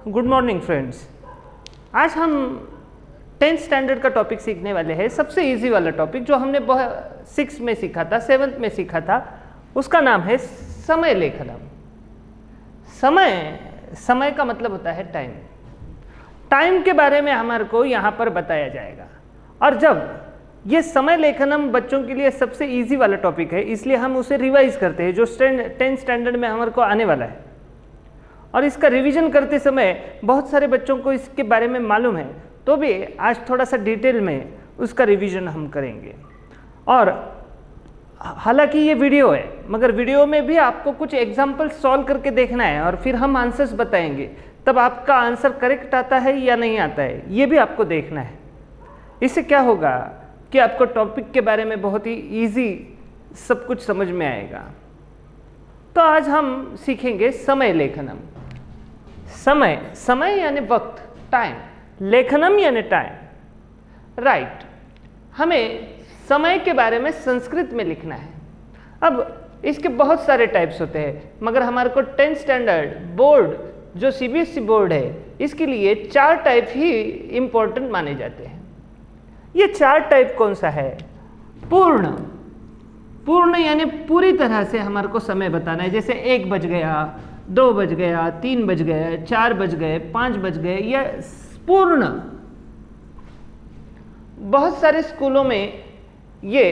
Good morning friends. आज हम 10th standard का टॉपिक सीखने वाले हैं। सबसे इजी वाला टॉपिक जो हमने 6 में सीखा था, 7th में सीखा था, उसका नाम है समय लेखनम। समय का मतलब होता है टाइम। टाइम के बारे में हमारे को यहाँ पर बताया जाएगा। और जब ये समय लेखनम बच्चों के लिए सबसे इजी वाला टॉपिक है, इसलिए हम उसे रिवाइज करते हैं जो 10th स्टैंडर्ड में हमारे को आने वाला है। और इसका रिवीजन करते समय बहुत सारे बच्चों को इसके बारे में मालूम है, तो भी आज थोड़ा सा डिटेल में उसका रिवीजन हम करेंगे। और हालांकि ये वीडियो है, मगर वीडियो में भी आपको कुछ एग्जाम्पल सॉल्व करके देखना है और फिर हम आंसर्स बताएंगे, तब आपका आंसर करेक्ट आता है या नहीं आता है ये भी आपको देखना है। इससे क्या होगा कि आपको टॉपिक के बारे में बहुत ही ईजी सब कुछ समझ में आएगा। तो आज हम सीखेंगे समय लेखनम। समय यानी वक्त, टाइम, लेखनम यानी टाइम, राइट। हमें समय के बारे में संस्कृत में लिखना है। अब इसके बहुत सारे टाइप्स होते हैं, मगर हमारे को 10th स्टैंडर्ड बोर्ड जो CBSE बोर्ड है, इसके लिए 4 टाइप ही इम्पोर्टेंट माने जाते हैं। ये 4 टाइप कौन सा है? पूर्ण यानी पूरी तरह से हमारे को समय बताना है। जैसे 1 बज गया, 2 बज गया, 3 बज गए, 4 बज गए, 5 बज गए, या पूर्ण। बहुत सारे स्कूलों में ये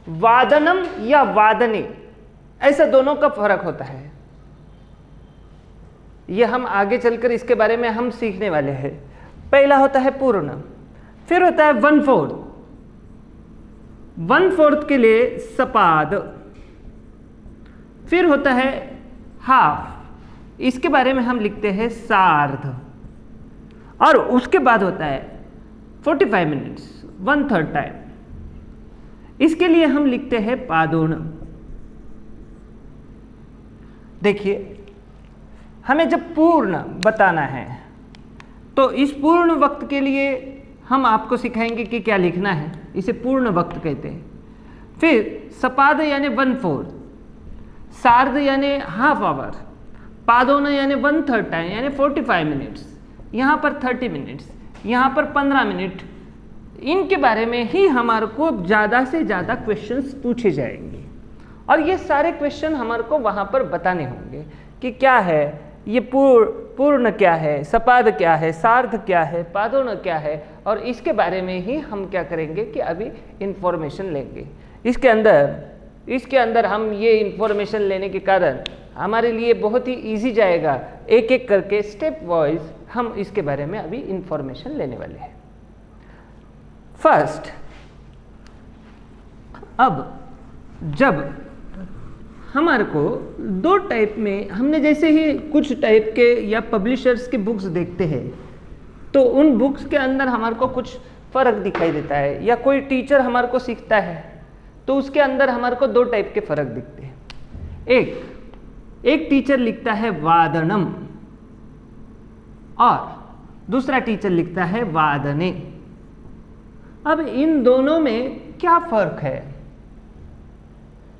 वादनम या वादनी ऐसा दोनों का फर्क होता है। ये हम आगे चलकर इसके बारे में हम सीखने वाले हैं। पहला होता है पूर्ण, फिर होता है 1/4। 1/4 के लिए सपाद, फिर होता है हाफ, इसके बारे में हम लिखते हैं सार्ध, और उसके बाद होता है 45 मिनट्स, 1/3 टाइम, इसके लिए हम लिखते हैं पादोन। देखिए, हमें जब पूर्ण बताना है तो इस पूर्ण वक्त के लिए हम आपको सिखाएंगे कि क्या लिखना है, इसे पूर्ण वक्त कहते हैं। फिर सपाद यानी 1/4, सार्ध यानी हाफ आवर, पादोन यानी 1/3 टाइम यानी 45 मिनट्स, यहाँ पर 30 मिनट्स, यहाँ पर 15 मिनट। इनके बारे में ही हमारे को ज़्यादा से ज़्यादा क्वेश्चंस पूछे जाएंगे, और ये सारे क्वेश्चन हमारे को वहाँ पर बताने होंगे कि क्या है ये पूर्ण क्या है, सपाद क्या है, सार्ध क्या है, पादोन क्या है, और इसके बारे में ही हम क्या करेंगे कि अभी इंफॉर्मेशन लेंगे। इसके अंदर हम ये इंफॉर्मेशन लेने के कारण हमारे लिए बहुत ही इजी जाएगा। एक एक करके स्टेप वाइज हम इसके बारे में अभी इंफॉर्मेशन लेने वाले हैं। फर्स्ट, अब जब हमारे को 2 टाइप में, हमने जैसे ही कुछ टाइप के या पब्लिशर्स के बुक्स देखते हैं तो उन बुक्स के अंदर हमारे को कुछ फर्क दिखाई देता है, या कोई टीचर हमारे को सीखता है तो उसके अंदर हमारे को 2 टाइप के फर्क दिखते हैं। एक टीचर लिखता है वादनम और दूसरा टीचर लिखता है वादने। अब इन दोनों में क्या फर्क है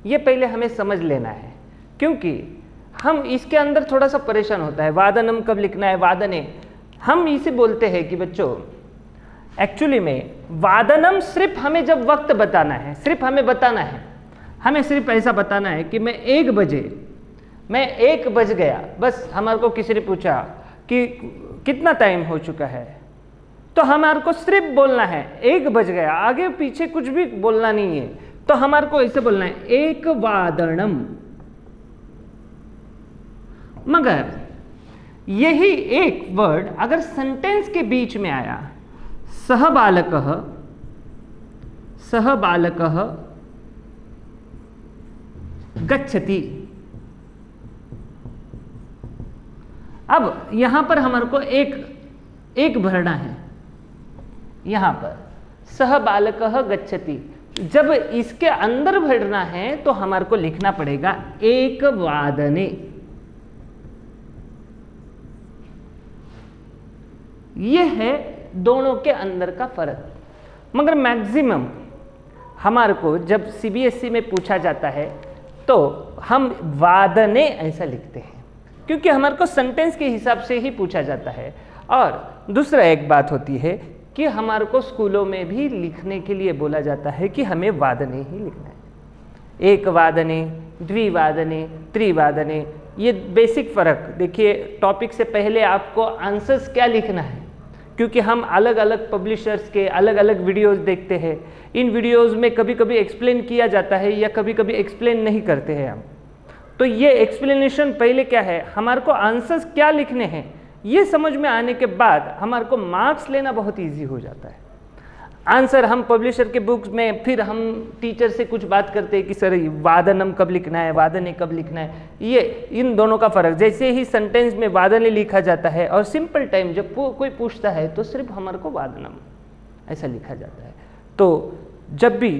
ये पहले हमें समझ लेना है, क्योंकि हम इसके अंदर थोड़ा सा परेशान होता है। वादनम कब लिखना है, वादने, हम इसे बोलते हैं कि बच्चों एक्चुअली में वादनम सिर्फ हमें जब वक्त बताना है, सिर्फ हमें बताना है, हमें सिर्फ ऐसा बताना है कि मैं 1 बज गया, बस हमारे को किसी ने पूछा कि कितना टाइम हो चुका है, तो हमारे को सिर्फ बोलना है 1 बज गया, आगे पीछे कुछ भी बोलना नहीं है। तो हमारे को ऐसे बोलना है 1 वादनम। मगर यही एक वर्ड अगर सेंटेंस के बीच में आया, सह बालकः गच्छति, अब यहां पर हमारे को एक भरना है। यहां पर सह बालकः गच्छति, जब इसके अंदर भरना है तो हमारे को लिखना पड़ेगा 1 वादने। यह है दोनों के अंदर का फर्क। मगर मैक्सिमम हमारे को जब CBSE में पूछा जाता है तो हम वादने ऐसा लिखते हैं। क्योंकि हमारे को सेंटेंस के हिसाब से ही पूछा जाता है। और दूसरा एक बात होती है कि हमारे को स्कूलों में भी लिखने के लिए बोला जाता है कि हमें वादने ही लिखना है, एक वादने, द्विवादने, त्रिवादने। ये बेसिक फ़र्क देखिए, टॉपिक से पहले आपको आंसर्स क्या लिखना है, क्योंकि हम अलग अलग पब्लिशर्स के अलग अलग वीडियोस देखते हैं। इन वीडियोस में कभी कभी एक्सप्लेन किया जाता है या कभी कभी एक्सप्लेन नहीं करते हैं हम। तो ये एक्सप्लेनेशन पहले क्या है, हमारे को आंसर्स क्या लिखने हैं, ये समझ में आने के बाद हमारे को मार्क्स लेना बहुत ईजी हो जाता है। आंसर हम पब्लिशर के बुक्स में, फिर हम टीचर से कुछ बात करते हैं कि सर वादनम कब लिखना है, वादने कब लिखना है। ये इन दोनों का फ़र्क, जैसे ही सेंटेंस में वादने लिखा जाता है और सिंपल टाइम जब कोई पूछता है तो सिर्फ हमारे को वादनम ऐसा लिखा जाता है। तो जब भी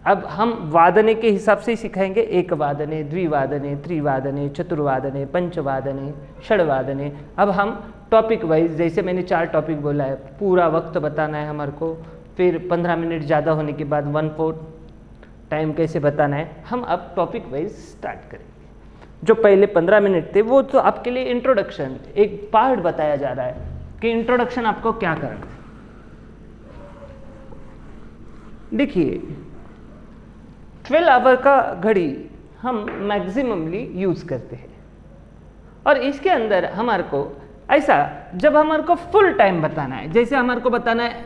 अब हम वादने के हिसाब से ही सिखाएंगे, एक वादने, द्विवादने, त्रिवादने, चतुर्वादने, पंचवादने, षड्वादने। अब हम टॉपिक वाइज, जैसे मैंने 4 टॉपिक बोला है, पूरा वक्त बताना है हमारे को, फिर 15 मिनट ज़्यादा होने के बाद 1/4 टाइम कैसे बताना है, हम अब टॉपिक वाइज स्टार्ट करेंगे। जो पहले 15 मिनट थे वो तो आपके लिए इंट्रोडक्शन, एक पार्ट बताया जा रहा है कि इंट्रोडक्शन आपको क्या करना है। देखिए 12 आवर का घड़ी हम मैक्सिममली यूज़ करते हैं, और इसके अंदर हमारे को ऐसा, जब हमारे को फुल टाइम बताना है, जैसे हमारे को बताना है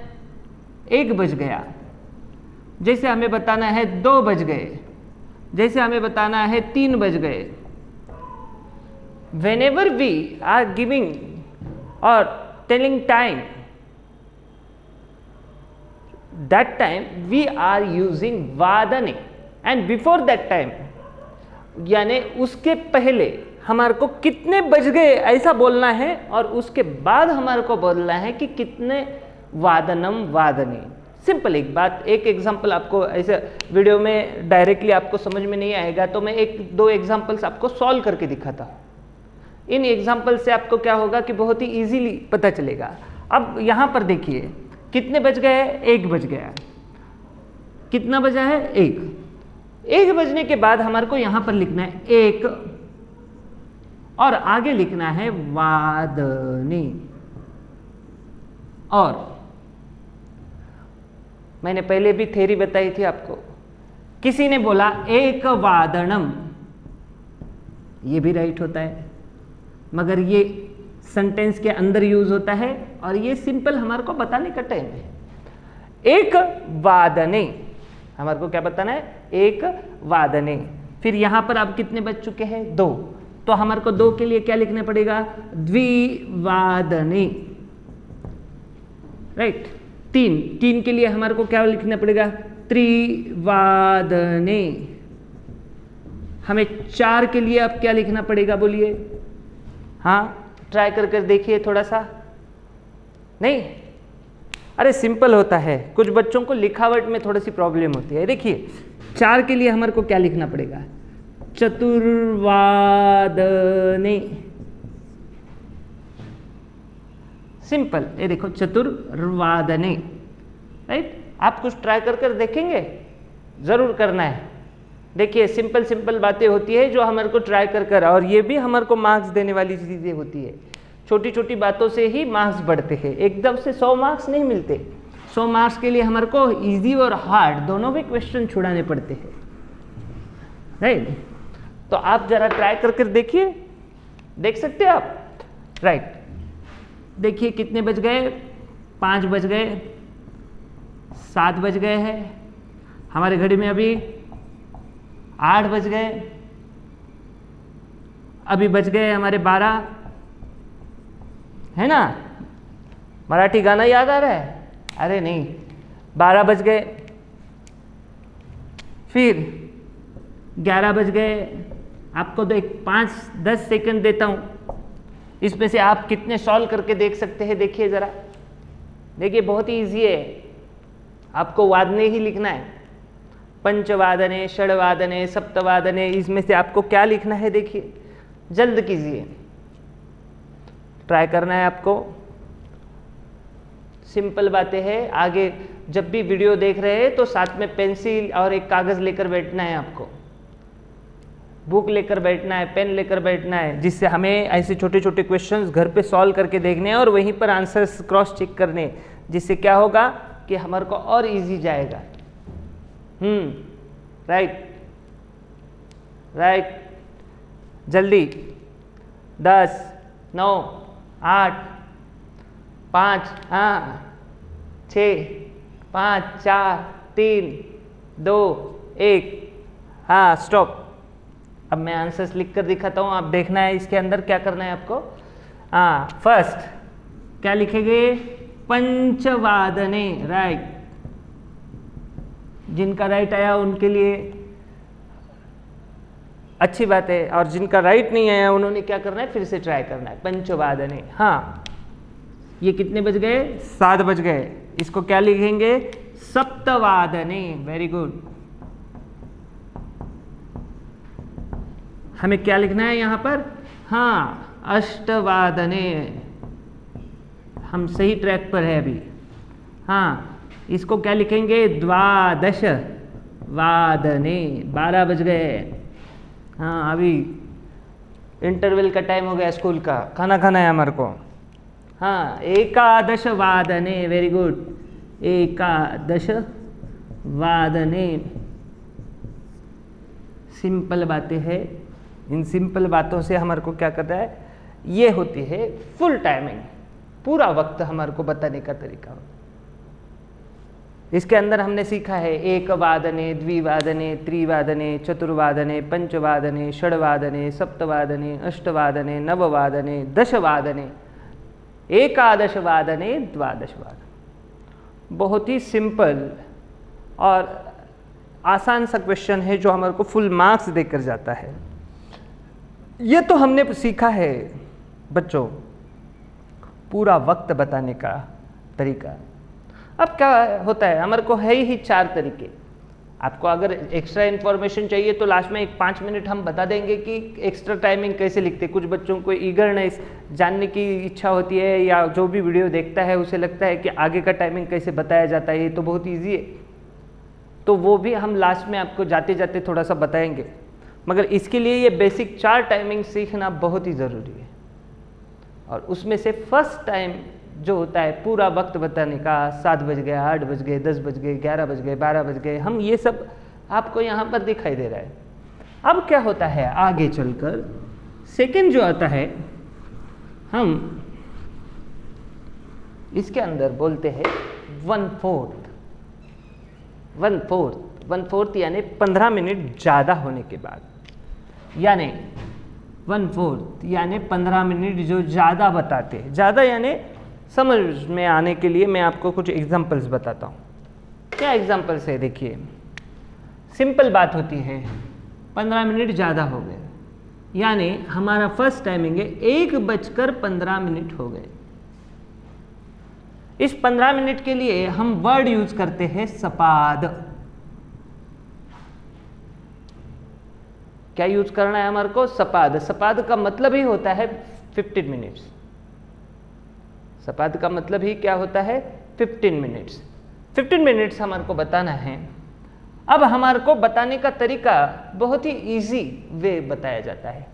1 बज गया, जैसे हमें बताना है 2 बज गए, जैसे हमें बताना है 3 बज गए, whenever we are giving or telling time, that time we are using वादने, and before that time, यानी उसके पहले हमारे को कितने बज गए ऐसा बोलना है, और उसके बाद हमारे को बोलना है कि कितने वादनम वादने। सिंपल एक बात, एक एग्जांपल आपको, ऐसे वीडियो में डायरेक्टली आपको समझ में नहीं आएगा तो मैं 1-2 एग्जांपल्स आपको सॉल्व करके दिखाता हूँ। इन एग्जांपल से आपको क्या होगा कि बहुत ही इजीली पता चलेगा। अब यहाँ पर देखिए कितने बज गए, 1 बज गया। कितना बजा है, 1 बजने के बाद हमारे को यहाँ पर लिखना है 1, और आगे लिखना है वादने। और मैंने पहले भी थ्योरी बताई थी आपको, किसी ने बोला 1 वादनम, ये भी राइट होता है, मगर ये सेंटेंस के अंदर यूज होता है और ये सिंपल हमारे को बताने का टाइम है। 1 वादने, हमारे को क्या बताना है, 1 वादने। फिर यहां पर अब कितने बज चुके हैं, 2, तो हमारे को 2 के लिए क्या लिखना पड़ेगा, द्विवादने, राइट। 3 के लिए हमारे को क्या लिखना पड़ेगा, त्रिवादने। हमें 4 के लिए अब क्या लिखना पड़ेगा, बोलिए। हाँ, ट्राई कर देखिए थोड़ा सा। नहीं, अरे सिंपल होता है, कुछ बच्चों को लिखावट में थोड़ी सी प्रॉब्लम होती है। देखिए 4 के लिए हमारे को क्या लिखना पड़ेगा, चतुर्वादने। सिंपल, ये देखो चतुर्वादने, राइट। आप कुछ ट्राई कर देखेंगे, जरूर करना है। देखिए सिंपल बातें होती है जो हमारे को ट्राई कर, और ये भी हमारे को मार्क्स देने वाली चीज़ें होती है। छोटी छोटी बातों से ही मार्क्स बढ़ते हैं, एकदम से 100 मार्क्स नहीं मिलते। 100 मार्क्स के लिए हमारे को इजी और हार्ड दोनों भी क्वेश्चन छुड़ाने पड़ते हैं, राइट। तो आप जरा ट्राई कर देखिए, देख सकते हैं आप, राइट। देखिए कितने बज गए, 5 बज गए, 7 बज गए हैं, हमारे घड़ी में अभी 8 बज गए, अभी बज गए हमारे 12, है ना। मराठी गाना याद आ रहा है, अरे नहीं, 12 बज गए, फिर 11 बज गए। आपको तो एक 5-10 सेकंड देता हूं, इसमें से आप कितने सॉल्व करके देख सकते हैं, देखिए जरा। देखिए बहुत ही ईजी है, आपको वादने ही लिखना है, पंचवादने, षड्वादने, सप्तवादने, इसमें से आपको क्या लिखना है, देखिए जल्द कीजिए, ट्राई करना है आपको। सिंपल बातें हैं। आगे जब भी वीडियो देख रहे हैं तो साथ में पेंसिल और एक कागज लेकर बैठना है आपको, बुक लेकर बैठना है, पेन लेकर बैठना है, जिससे हमें ऐसे छोटे छोटे क्वेश्चंस घर पे सॉल्व करके देखने हैं और वहीं पर आंसर्स क्रॉस चेक करने, जिससे क्या होगा कि हमारे को और इजी जाएगा। राइट। जल्दी 10 9 8 5 6 5 4 3 2 1 स्टॉप। अब मैं आंसर्स लिख कर दिखाता हूँ, आप देखना है इसके अंदर क्या करना है आपको। फर्स्ट क्या लिखेंगे? पंचवादने। राइट। जिनका राइट आया उनके लिए अच्छी बात है, और जिनका राइट नहीं आया उन्होंने क्या करना है, फिर से ट्राई करना है। पंचवादने। ये कितने बज गए? 7 बज गए। इसको क्या लिखेंगे? सप्तवादने। Very good. हमें क्या लिखना है यहाँ पर? अष्टवादने। हम सही ट्रैक पर है अभी। इसको क्या लिखेंगे? द्वादश वादने। 12 बज गए। अभी इंटरवल का टाइम हो गया स्कूल का, खाना खाना है हमारे को। एकादश वादने। Very good. एकादश वादने। सिंपल बातें हैं, इन सिंपल बातों से हमारे को क्या करता है, ये होती है फुल टाइमिंग, पूरा वक्त हमारे को बताने का तरीका। इसके अंदर हमने सीखा है एकवादने, द्विवादने, त्रिवादने, चतुर्वादने, पंचवादने, षड्वादने, सप्तवादने, अष्टवादने, नववादने, दशवादने, एकादशवादने, द्वादशवादने। बहुत ही सिंपल और आसान सा क्वेश्चन है जो हमारे को फुल मार्क्स देकर जाता है। ये तो हमने सीखा है बच्चों, पूरा वक्त बताने का तरीका। अब क्या होता है, हमारे को है ही 4 तरीके। आपको अगर एक्स्ट्रा इन्फॉर्मेशन चाहिए तो लास्ट में 5 मिनट हम बता देंगे कि एक्स्ट्रा टाइमिंग कैसे लिखते। कुछ बच्चों को ईगरनेस जानने की इच्छा होती है, या जो भी वीडियो देखता है उसे लगता है कि आगे का टाइमिंग कैसे बताया जाता है, ये तो बहुत ईजी है। तो वो भी हम लास्ट में आपको जाते जाते थोड़ा सा बताएंगे, मगर इसके लिए ये बेसिक 4 टाइमिंग सीखना बहुत ही ज़रूरी है। और उसमें से फर्स्ट टाइम जो होता है पूरा वक्त बताने का, 7 बज गए, 8 बज गए, 10 बज गए, 11 बज गए, 12 बज गए, हम ये सब आपको यहाँ पर दिखाई दे रहा है। अब क्या होता है आगे चलकर, सेकंड जो आता है, हम इसके अंदर बोलते हैं 1/4। 1/4 यानी 15 मिनट ज़्यादा होने के बाद, यानी 1/4 यानी 15 मिनट जो ज़्यादा बताते हैं। ज़्यादा यानी समझ में आने के लिए मैं आपको कुछ एग्जांपल्स बताता हूँ। क्या एग्जांपल्स है? देखिए, सिंपल बात होती है, 15 मिनट ज़्यादा हो गए, यानी हमारा फर्स्ट टाइमिंग है 1:15 हो गए। इस 15 मिनट के लिए हम वर्ड यूज करते हैं सपाद। क्या यूज करना है हमारे को? सपाद। सपाद का मतलब ही होता है 15 मिनट्स। सपाद का मतलब ही क्या होता है? 15 मिनट्स। 15 मिनट्स हमारे को बताना है। अब हमारे को बताने का तरीका बहुत ही इजी वे बताया जाता है।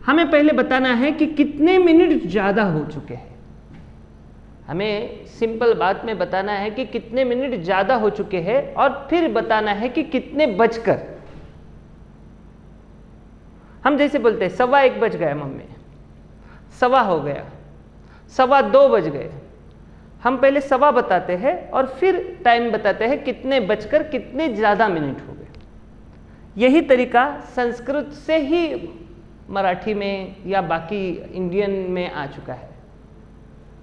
हमें पहले बताना है कि कितने मिनट ज़्यादा हो चुके हैं। हमें सिंपल बात में बताना है कि कितने मिनट ज़्यादा हो चुके हैं, और फिर बताना है कि कितने बजकर। हम जैसे बोलते हैं 1:15 बज गया मम्मी, 1:15 हो गया, 2:15 बज गए। हम पहले 1:15 बताते हैं और फिर टाइम बताते हैं कितने बजकर कितने ज़्यादा मिनट हो गए। यही तरीका संस्कृत से ही मराठी में या बाकी इंडियन में आ चुका है।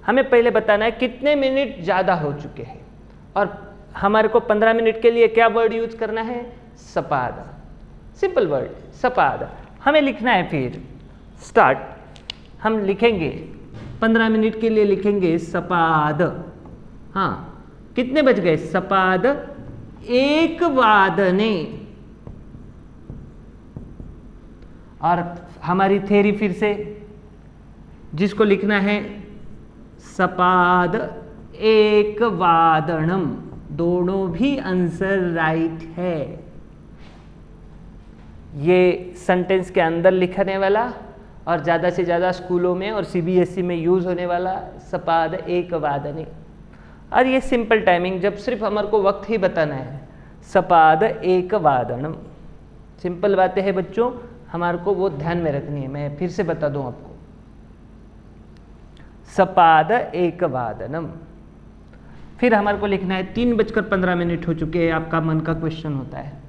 हमें पहले बताना है कितने मिनट ज़्यादा हो चुके हैं, और हमारे को 15 मिनट के लिए क्या वर्ड यूज करना है? सपाद। सिंपल वर्ड सपाद। हमें लिखना है, फिर स्टार्ट हम लिखेंगे 15 मिनट के लिए लिखेंगे सपाद। कितने बज गए? सपाद 1:15। और हमारी थ्योरी फिर से, जिसको लिखना है सपाद 1:15। दोनों भी आंसर राइट है। ये सेंटेंस के अंदर लिखने वाला और ज़्यादा से ज़्यादा स्कूलों में और CBSE में यूज़ होने वाला सपाद एक वादने। और ये सिंपल टाइमिंग, जब सिर्फ हमारे को वक्त ही बताना है, सपाद एक वादनम। सिंपल बातें हैं बच्चों, हमारे को वो ध्यान में रखनी है। मैं फिर से बता दूं आपको, सपाद एक वादनम। फिर हमारे को लिखना है 3:15 हो चुके हैं, आपका मन का क्वेश्चन होता है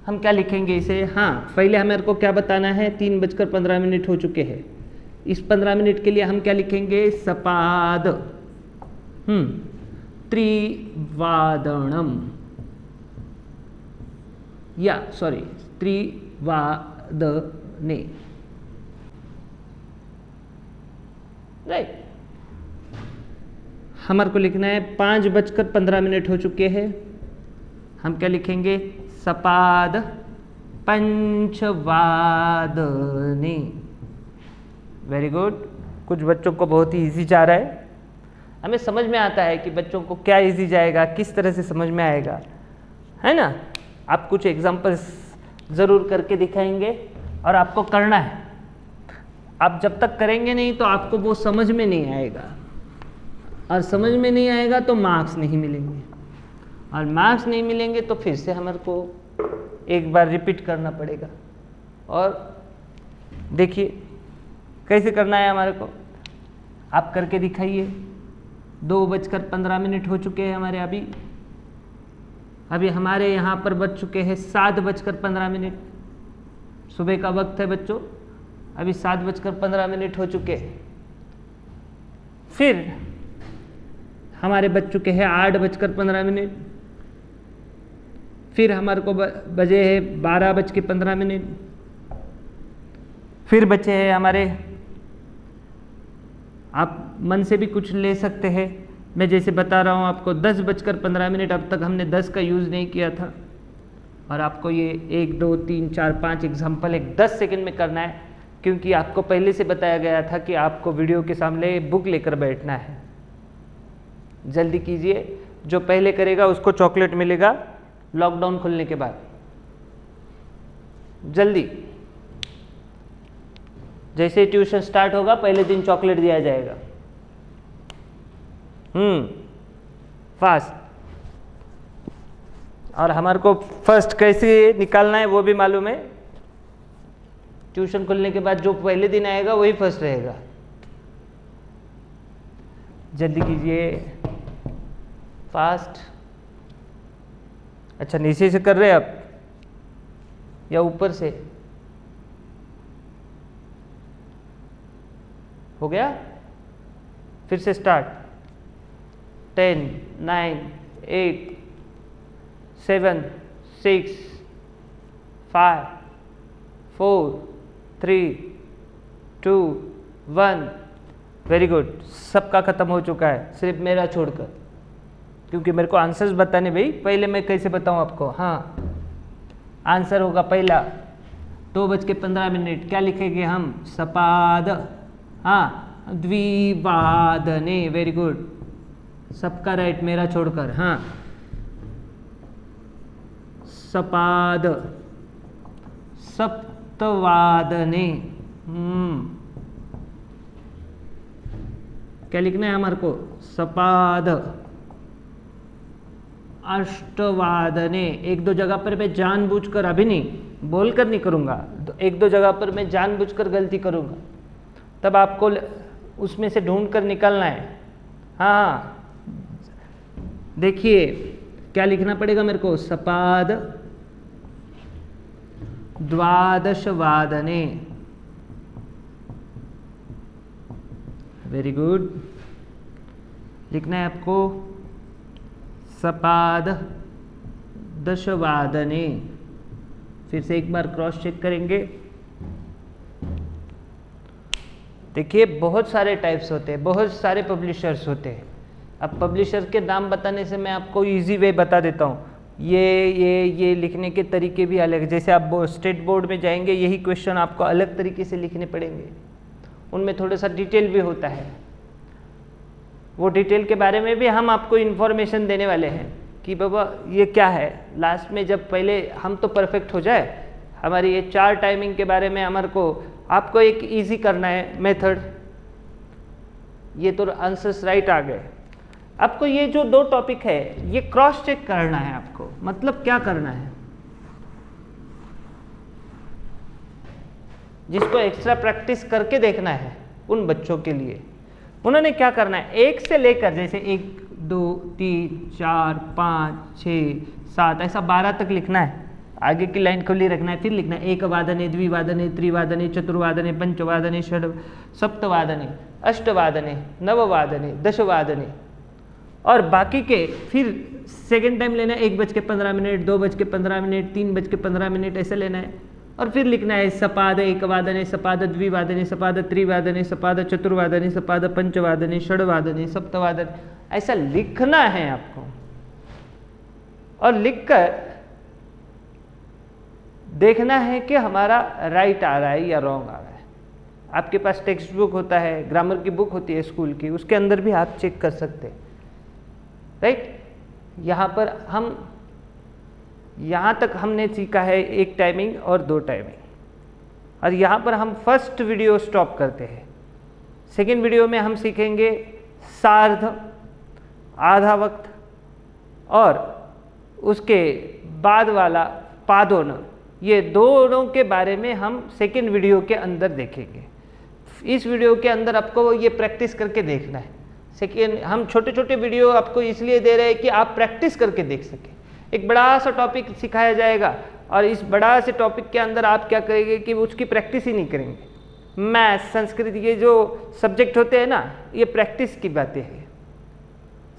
हम क्या लिखेंगे इसे। हाँ, पहले हमारे को क्या बताना है, 3:15 हो चुके हैं। इस 15 मिनट के लिए हम क्या लिखेंगे, सपाद त्रिवादनम, या सॉरी त्रिवादने, राइट। हमारे को लिखना है 5:15 हो चुके हैं, हम क्या लिखेंगे, सपाद पंचवादने। Very good. कुछ बच्चों को बहुत ही इजी जा रहा है, हमें समझ में आता है कि बच्चों को क्या इजी जाएगा, किस तरह से समझ में आएगा, है ना। आप कुछ एग्जांपल्स ज़रूर करके दिखाएंगे और आपको करना है। आप जब तक करेंगे नहीं तो आपको वो समझ में नहीं आएगा, और समझ में नहीं आएगा तो मार्क्स नहीं मिलेंगे, और मार्क्स नहीं मिलेंगे तो फिर से हमारे को एक बार रिपीट करना पड़ेगा। और देखिए कैसे करना है हमारे को, आप करके दिखाइए। 2:15 हो चुके हैं हमारे अभी हमारे यहाँ पर बज चुके हैं 7:15। सुबह का वक्त है बच्चों, अभी 7:15 हो चुके हैं। फिर हमारे बज चुके हैं 8:15। फिर हमारे को बजे है 12:15। फिर बचे हैं हमारे, आप मन से भी कुछ ले सकते हैं, मैं जैसे बता रहा हूँ आपको 10:15। अब तक हमने 10 का यूज़ नहीं किया था, और आपको ये 1 2 3 4 5 एग्जाम्पल एक 10 सेकंड में करना है, क्योंकि आपको पहले से बताया गया था कि आपको वीडियो के सामने बुक लेकर बैठना है। जल्दी कीजिए, जो पहले करेगा उसको चॉकलेट मिलेगा लॉकडाउन खुलने के बाद। जल्दी, जैसे ट्यूशन स्टार्ट होगा पहले दिन चॉकलेट दिया जाएगा। फास्ट। और हमारे को फर्स्ट कैसे निकालना है वो भी मालूम है। ट्यूशन खुलने के बाद जो पहले दिन आएगा वही फर्स्ट रहेगा। जल्दी कीजिए, फास्ट। अच्छा, नीचे से कर रहे हैं आप या ऊपर से? हो गया? फिर से स्टार्ट। 10 9 8 7 6 5 4 3 2 1। Very good. सबका खत्म हो चुका है, सिर्फ मेरा छोड़कर, क्योंकि मेरे को आंसर्स बताने भाई। पहले मैं कैसे बताऊं आपको? हाँ, आंसर होगा पहला 2:15। क्या लिखेंगे हम? सपाद, हाँ, द्विवादने। वेरी गुड, सबका राइट, मेरा छोड़कर। हाँ, सपाद सप्तवादने। क्या लिखना है हमारे को? सपाद अष्टवादने। 1-2 जगह पर मैं जानबूझकर, अभी नहीं बोलकर नहीं करूँगा, 1-2 जगह पर मैं जानबूझकर गलती करूँगा, तब आपको उसमें से ढूंढ कर निकलना है। हाँ, देखिए क्या लिखना पड़ेगा मेरे को? सपाद द्वादशवादने। Very good. लिखना है आपको सपाद दशवादने। फिर से एक बार क्रॉस चेक करेंगे। देखिए, बहुत सारे टाइप्स होते हैं, बहुत सारे पब्लिशर्स होते हैं। अब पब्लिशर के नाम बताने से मैं आपको इजी वे बता देता हूँ। ये लिखने के तरीके भी अलग है। जैसे आप स्टेट बोर्ड में जाएंगे, यही क्वेश्चन आपको अलग तरीके से लिखने पड़ेंगे, उनमें थोड़ा सा डिटेल भी होता है। वो डिटेल के बारे में भी हम आपको इन्फॉर्मेशन देने वाले हैं कि बाबा ये क्या है। लास्ट में जब पहले हम तो परफेक्ट हो जाए, हमारी ये 4 टाइमिंग के बारे में हमारे को आपको एक इजी करना है मेथड। ये तो आंसर्स राइट आ गए। आपको ये जो 2 टॉपिक है ये क्रॉस चेक करना है आपको। मतलब क्या करना है, जिसको एक्स्ट्रा प्रैक्टिस करके देखना है उन बच्चों के लिए, उन्होंने क्या करना है, 1 से लेकर जैसे 1 2 3 4 5 6 7 ऐसा 12 तक लिखना है। आगे की लाइन खुली रखना है, फिर लिखना है एकवादने द्विवादने त्रिवादने चतुर्वादने पंचवादने षड सप्तवादने अष्टवादने नववादने दशवादने, और बाकी के फिर सेकेंड टाइम लेना है 1:15 2:15 3:15 ऐसे लेना है, और फिर लिखना है सपाद एकवादने सपाद द्विवादने सपाद त्रिवादने सपाद चतुर्वादने सपाद पंचवादने षडवादने सप्तवादने, ऐसा लिखना है आपको। और लिखकर देखना है कि हमारा राइट आ रहा है या रॉन्ग आ रहा है। आपके पास टेक्स्ट बुक होता है, ग्रामर की बुक होती है स्कूल की, उसके अंदर भी आप चेक कर सकते हैं, राइट। यहाँ पर हम यहाँ तक हमने सीखा है 1 टाइमिंग और 2 टाइमिंग, और यहाँ पर हम फर्स्ट वीडियो स्टॉप करते हैं। सेकेंड वीडियो में हम सीखेंगे सार्ध, आधा वक्त, और उसके बाद वाला पादोन। ये दोनों के बारे में हम सेकेंड वीडियो के अंदर देखेंगे। इस वीडियो के अंदर आपको ये प्रैक्टिस करके देखना है। सेकेंड हम छोटे छोटे वीडियो आपको इसलिए दे रहे हैं कि आप प्रैक्टिस करके देख सकें। एक बड़ा सा टॉपिक सिखाया जाएगा, और इस बड़ा से टॉपिक के अंदर आप क्या करेंगे कि उसकी प्रैक्टिस ही नहीं करेंगे। मैथ, संस्कृत, ये जो सब्जेक्ट होते हैं ना, ये प्रैक्टिस की बातें हैं।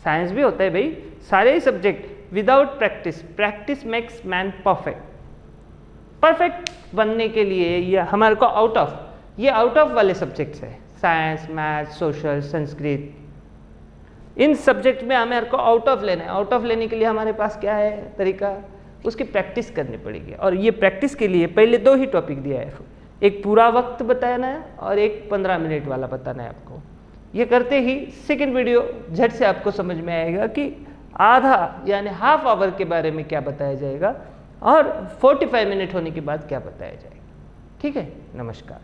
साइंस भी होता है भाई, सारे ही subject without practice, practice makes man perfect. Perfect बनने के लिए ये हमारे को आउट ऑफ वाले सब्जेक्ट्स है, साइंस, मैथ, सोशल, संस्कृत, इन सब्जेक्ट में हमें को आउट ऑफ लेना है। आउट ऑफ लेने के लिए हमारे पास क्या है तरीका, उसकी प्रैक्टिस करनी पड़ेगी। और ये प्रैक्टिस के लिए पहले 2 ही टॉपिक दिया है, एक पूरा वक्त बताना है और एक 15 मिनट वाला बताना है आपको। ये करते ही सेकेंड वीडियो झट से आपको समझ में आएगा कि आधा यानी हाफ आवर के बारे में क्या बताया जाएगा, और 45 मिनट होने के बाद क्या बताया जाएगा। ठीक है, नमस्कार।